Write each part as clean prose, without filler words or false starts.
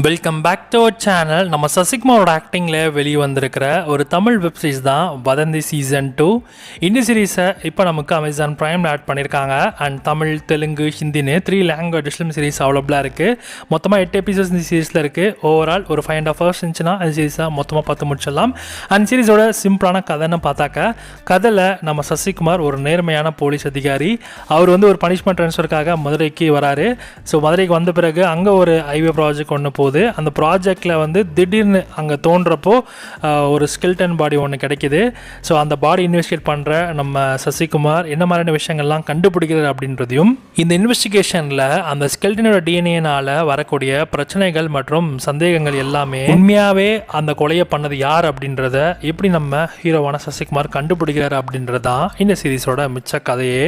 Welcome back to our channel. நம்ம சசிகுமாரோட ஆக்டிங்கில் வெளியே வந்திருக்கிற ஒரு தமிழ் வெப் சீரிஸ் தான் வதந்தி சீசன் 2. இந்த சீரீஸை இப்போ நமக்கு அமேசான் ப்ரைமில் ஆட் பண்ணியிருக்காங்க. அண்ட் தமிழ், தெலுங்கு, ஹிந்தின்னு 3 லாங்குவேஜஸ்லும் சீரிஸ் அவைலபிளாக இருக்குது. மொத்தமாக 8 எபிசோட்ஸ் இந்த சீரிஸில் இருக்குது. ஓவரால் ஒரு 5.5 hours இருந்துச்சுன்னா அந்த சீரிஸை மொத்தமாக பார்த்து முடிச்சிடலாம். அந்த சீரிஸோட சிம்பிளான கதைன்னு பார்த்தாக்க, கதையில் நம்ம சசிகுமார் ஒரு நேர்மையான போலீஸ் அதிகாரி. அவர் ஒரு பனிஷ்மெண்ட் ட்ரான்ஸ்ஃபருக்காக மதுரைக்கு வராரு. ஸோ மதுரைக்கு வந்த பிறகு அங்கே ஒரு ஹைவே ப்ராஜெக்ட் ஒன்று போகுது. அந்த ப்ராஜெக்டில் திடீர்னு அங்கே தோன்றப்போ ஒரு ஸ்கெல்டன் பாடி ஒன்று கிடைக்கிது. ஸோ அந்த பாடி இன்வெஸ்டிகேட் பண்ணுற நம்ம சசிகுமார் என்ன மாதிரியான விஷயங்கள்லாம் கண்டுபிடிக்கிறார் அப்படின்றதையும், இந்த இன்வெஸ்டிகேஷனில் அந்த ஸ்கெல்டனோட டிஎன்ஏனால் வரக்கூடிய பிரச்சனைகள் மற்றும் சந்தேகங்கள் எல்லாமே உண்மையாகவே அந்த கொலையை பண்ணது யார் அப்படின்றத எப்படி நம்ம ஹீரோவான சசிகுமார் கண்டுபிடிக்கிறார் அப்படின்றது தான் இந்த சீரீஸோட மிச்ச கதையே.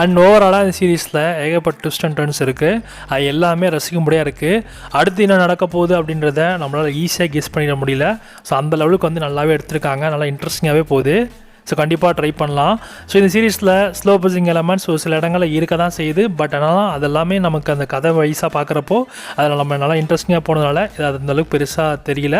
அண்ட் ஓவராலாக இந்த சீரீஸில் ஏகப்பட்ட ட்விஸ்ட் அண்ட் டர்ன்ஸ் இருக்குது. அது எல்லாமே ரசிக்கும்படியாக இருக்குது. அடுத்து என்ன நடக்க போகுது அப்படின்றத நம்மளால் ஈஸியாக கெஸ் பண்ணிட முடியல. ஸோ அந்த லெவலுக்கு நல்லாவே எடுத்திருக்காங்க. நல்லா இன்ட்ரெஸ்டிங்காகவே போகுது. ஸோ கண்டிப்பாக ட்ரை பண்ணலாம். ஸோ இந்த சீரீஸில் ஸ்லோ பசிங் எலமெண்ட்ஸ் ஒரு சில இடங்களில் இருக்க தான் செய்யுது. பட் ஆனால் அதெல்லாமே நமக்கு அந்த கதை வைஸாக பார்க்குறப்போ அதில் நம்ம நல்லா இன்ட்ரெஸ்டிங்காக போனதுனால இது அந்தளவுக்கு பெருசாக தெரியல.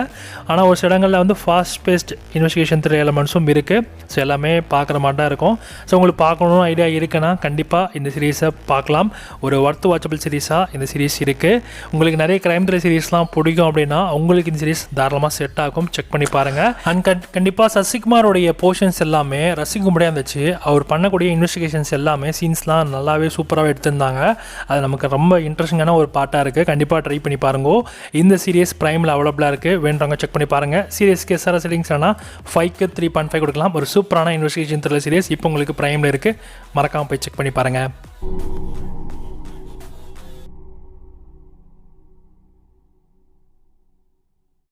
ஆனால் ஒரு சில இடங்களில் ஃபாஸ்ட் பேஸ்ட் இன்வெஸ்டிகேஷன் 3 எலமெண்ட்ஸும் இருக்குது. ஸோ எல்லாமே பார்க்குற மாதிரி தான் இருக்கும். ஸோ உங்களுக்கு பார்க்கணும் ஐடியா இருக்குன்னா கண்டிப்பாக இந்த சீரீஸை பார்க்கலாம். ஒரு ஒர்த் வாட்சபிள் சீரீஸாக இந்த சீரீஸ் இருக்குது. உங்களுக்கு நிறைய கிரைம் த்ரில்லர் சீரீஸ்லாம் பிடிக்கும் அப்படின்னா உங்களுக்கு இந்த சீரீஸ் தாராளமாக செட் ஆகும். செக் பண்ணி பாருங்கள். அண்ட் கண்டிப்பாக சசிகுமாரோடைய போர்ஷன்ஸ் எல்லாமே ரசிக்கும்படியாக இருந்துச்சு. அவர் பண்ணக்கூடிய இன்வெஸ்டிகேஷன்ஸ் எல்லாமே சீன்ஸ்லாம் நல்லாவே சூப்பராகவே எடுத்திருந்தாங்க. அது நமக்கு ரொம்ப இன்ட்ரெஸ்டிங்கான ஒரு பாட்டாக இருக்குது. கண்டிப்பாக ட்ரை பண்ணி பாருங்க. இந்த சீரியஸ் ப்ரைமில் அவைலபிளாக இருக்குது. வேண்டவங்க செக் பண்ணி பாருங்கள். சீரியஸ்க்கு எஸ்ஆர் செட்டிங்ஸ்னா 5க்கு 3.5 கொடுக்கலாம். ஒரு சூப்பரான இன்வெஸ்டிகேஷன் த்ரில்லர் சீரியஸ் இப்போ உங்களுக்கு ப்ரைமில் இருக்குது. மறக்காமல் போய் செக் பண்ணி பாருங்கள்.